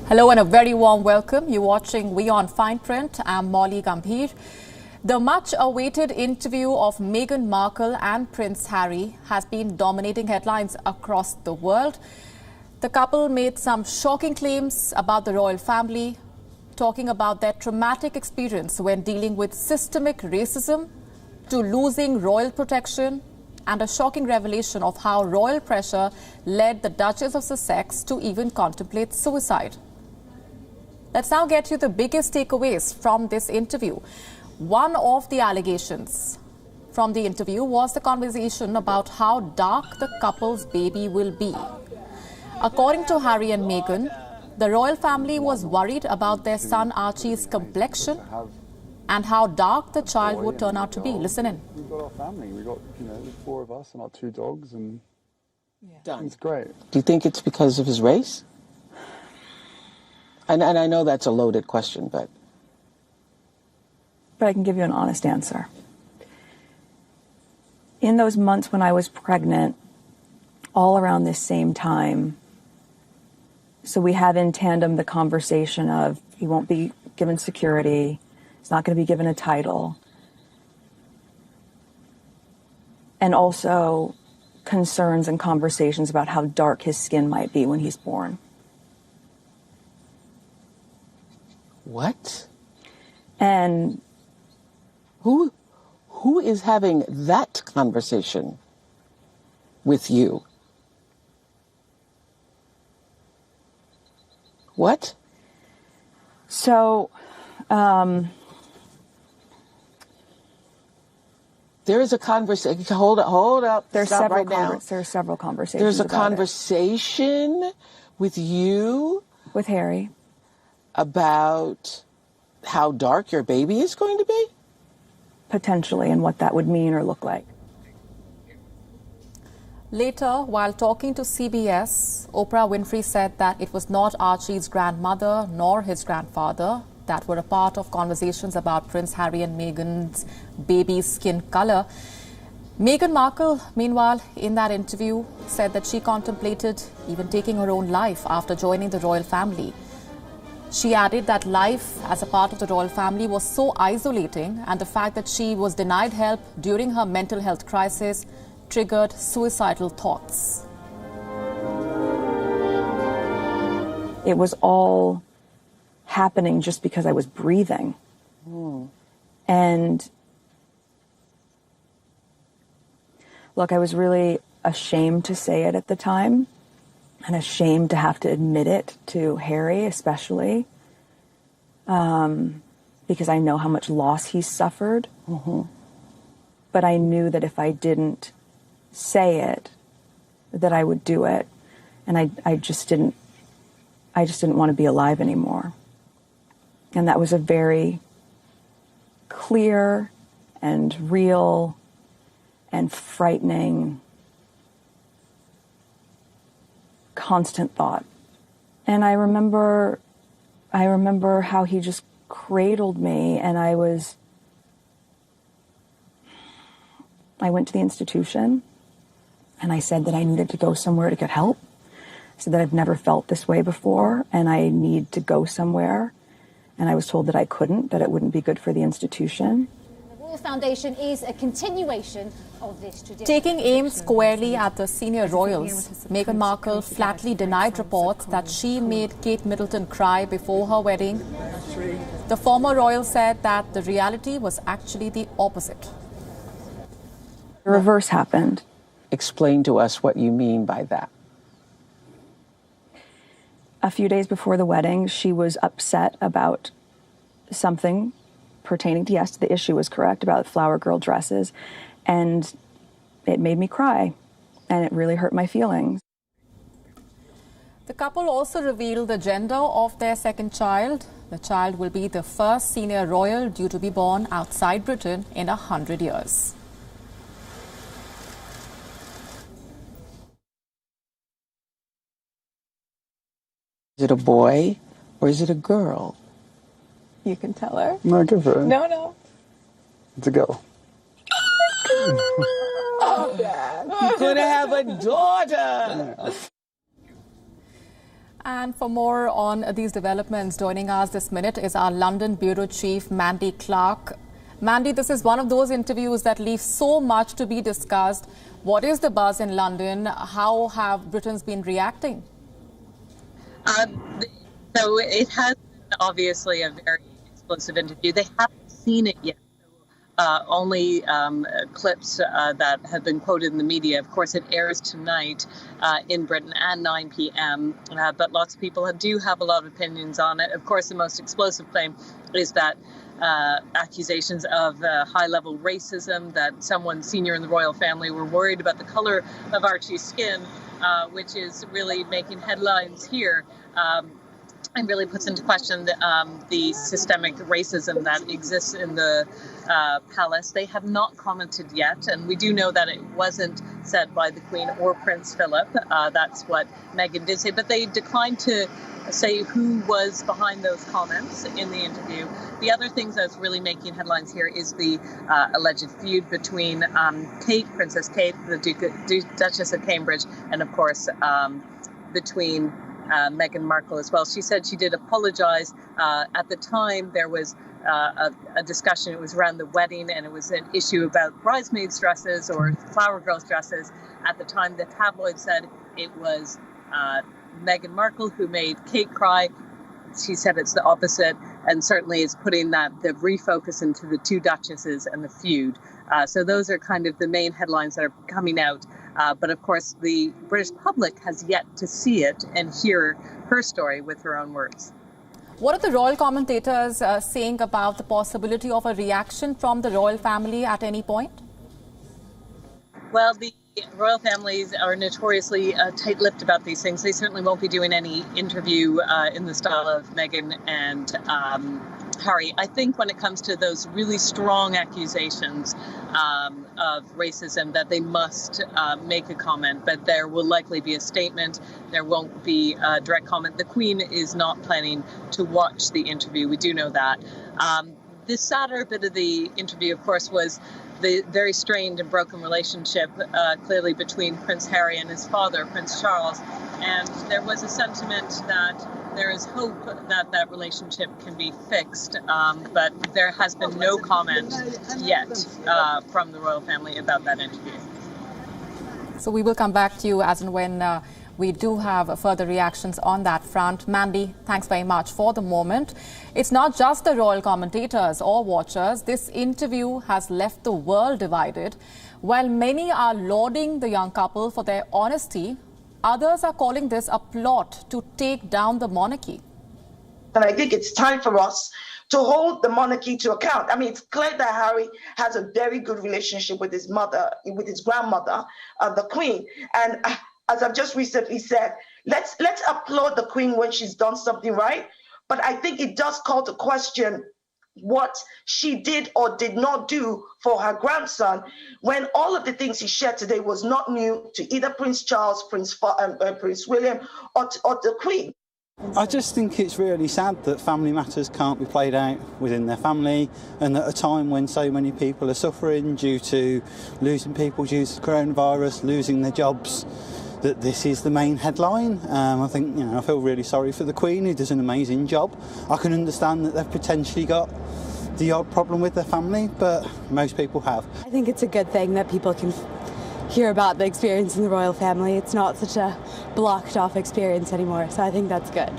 Hello and a very warm welcome. You're watching WION Fine Print. I'm Molly Gambhir. The much-awaited interview of Meghan Markle and Prince Harry has been dominating headlines across the world. The couple made some shocking claims about the royal family, talking about their traumatic experience when dealing with systemic racism, to losing royal protection, and a shocking revelation of how royal pressure led the Duchess of Sussex to even contemplate suicide. Let's now get you the biggest takeaways from this interview. One of the allegations from the interview was the conversation about how dark the couple's baby will be. According to Harry and Meghan, the royal family was worried about their son Archie's complexion and how dark the child would turn out to be. Listen in. We've got our family. We've got, the four of us and our two dogs, and it's great. Do you think it's because of his race? And I know that's a loaded question, but I can give you an honest answer. In those months when I was pregnant, all around this same time, so we have in tandem the conversation of he won't be given security, he's not going to be given a title, and also concerns and conversations about how dark his skin might be when he's born. what? And Who is having that conversation with you? What? so, There is a conversation. Hold up. there's Stop several right now. there's several conversations. There's a about it. conversation with you With Harry. about how dark your baby is going to be? Potentially, and what that would mean or look like. Later, while talking to CBS, Oprah Winfrey said that it was not Archie's grandmother nor his grandfather that were a part of conversations about Prince Harry and Meghan's baby's skin color. Meghan Markle, meanwhile, in that interview, said that she contemplated even taking her own life after joining the royal family. She added that life as a part of the royal family was so isolating, and the fact that she was denied help during her mental health crisis triggered suicidal thoughts. It was all happening just because I was breathing. And look, I was really ashamed to say it at the time, and ashamed to have to admit it to Harry, especially, because I know how much loss he's suffered. But I knew that if I didn't say it, that I would do it, and I just didn't want to be alive anymore. And that was a very clear and real and frightening constant thought. And I remember how he just cradled me, and I went to the institution and I said that I needed to go somewhere to get help. I said that I've never felt this way before and I need to go somewhere. And I was told that I couldn't, that it wouldn't be good for the institution. The Royal Foundation is a continuation of this tradition. Taking aim squarely at the senior royals, Meghan Markle flatly denied reports that she made Kate Middleton cry before her wedding. The former royal said that the reality was actually the opposite. The reverse happened. Explain to us what you mean by that. A few days before the wedding, she was upset about something pertaining to, yes, the issue was correct, about flower girl dresses, and it made me cry, and it really hurt my feelings. The couple also revealed the gender of their second child. The child will be the first senior royal due to be born outside Britain in 100 years. Is it a boy or is it a girl? You can tell her. No, go for it. No. It's a girl. You're going to have a daughter. And for more on these developments, joining us this minute is our London Bureau Chief, Mandy Clark. Mandy, this is one of those interviews that leaves so much to be discussed. What is the buzz in London? How have Britons been reacting? So it has been obviously a very explosive interview. They haven't seen it yet. Only clips that have been quoted in the media. Of course, it airs tonight in Britain at 9 p.m. But lots of people do have a lot of opinions on it. Of course, the most explosive claim is that accusations of high-level racism, that someone senior in the royal family were worried about the color of Archie's skin, which is really making headlines here. And really puts into question the systemic racism that exists in the palace. They have not commented yet, and we do know that it wasn't said by the Queen or Prince Philip. That's what Meghan did say, but they declined to say who was behind those comments in the interview. The other things that's really making headlines here is the alleged feud between Princess Kate, the Duchess of Cambridge, and of course between Meghan Markle as well. She said she did apologize. At the time, there was a discussion. It was around the wedding, and it was an issue about bridesmaids' dresses or flower girls' dresses. At the time, the tabloid said it was Meghan Markle who made Kate cry. She said it's the opposite, and certainly is putting the refocus into the two duchesses and the feud. So those are kind of the main headlines that are coming out. But of course, the British public has yet to see it and hear her story with her own words. What are the royal commentators saying about the possibility of a reaction from the royal family at any point? Well, the royal families are notoriously tight-lipped about these things. They certainly won't be doing any interview in the style of Meghan and Harry. I think when it comes to those really strong accusations of racism, that they must make a comment, but there will likely be a statement. There won't be a direct comment. The Queen is not planning to watch the interview. We do know that. The sadder bit of the interview, of course, was the very strained and broken relationship clearly between Prince Harry and his father, Prince Charles. And there was a sentiment that there is hope that that relationship can be fixed, but there has been no comment yet from the royal family about that interview. So we will come back to you as and when we do have further reactions on that front. Mandy, thanks very much for the moment. It's not just the royal commentators or watchers. This interview has left the world divided. While many are lauding the young couple for their honesty, others are calling this a plot to take down the monarchy. And I think it's time for us to hold the monarchy to account. I mean, it's clear that Harry has a very good relationship with his mother, with his grandmother, the Queen. And as I've just recently said, let's applaud the Queen when she's done something right. But I think it does call to question what she did or did not do for her grandson, when all of the things he shared today was not new to either Prince Charles, Prince William, or the Queen. I just think it's really sad that family matters can't be played out within their family, and at a time when so many people are suffering due to losing people due to coronavirus, losing their jobs, that this is the main headline. I think, I feel really sorry for the Queen, who does an amazing job. I can understand that they've potentially got the odd problem with their family, but most people have. I think it's a good thing that people can hear about the experience in the royal family. It's not such a blocked off experience anymore, so I think that's good.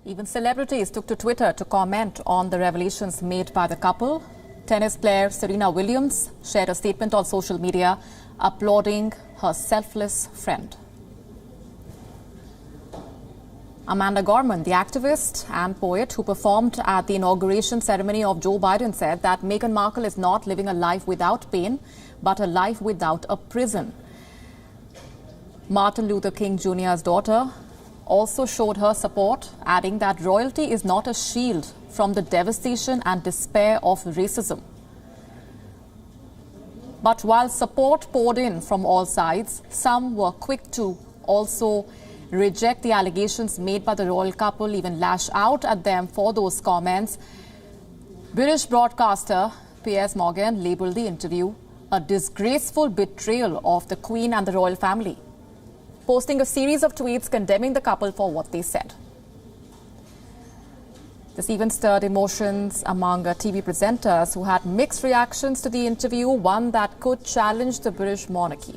Even celebrities took to Twitter to comment on the revelations made by the couple. Tennis player Serena Williams shared a statement on social media applauding her selfless friend. Amanda Gorman, the activist and poet who performed at the inauguration ceremony of Joe Biden, said that Meghan Markle is not living a life without pain, but a life without a prison. Martin Luther King Jr.'s daughter also showed her support, adding that royalty is not a shield from the devastation and despair of racism. But while support poured in from all sides, some were quick to also reject the allegations made by the royal couple, even lash out at them for those comments. British broadcaster Piers Morgan labelled the interview a disgraceful betrayal of the Queen and the royal family. posting a series of tweets condemning the couple for what they said. This even stirred emotions among TV presenters who had mixed reactions to the interview, one that could challenge the British monarchy.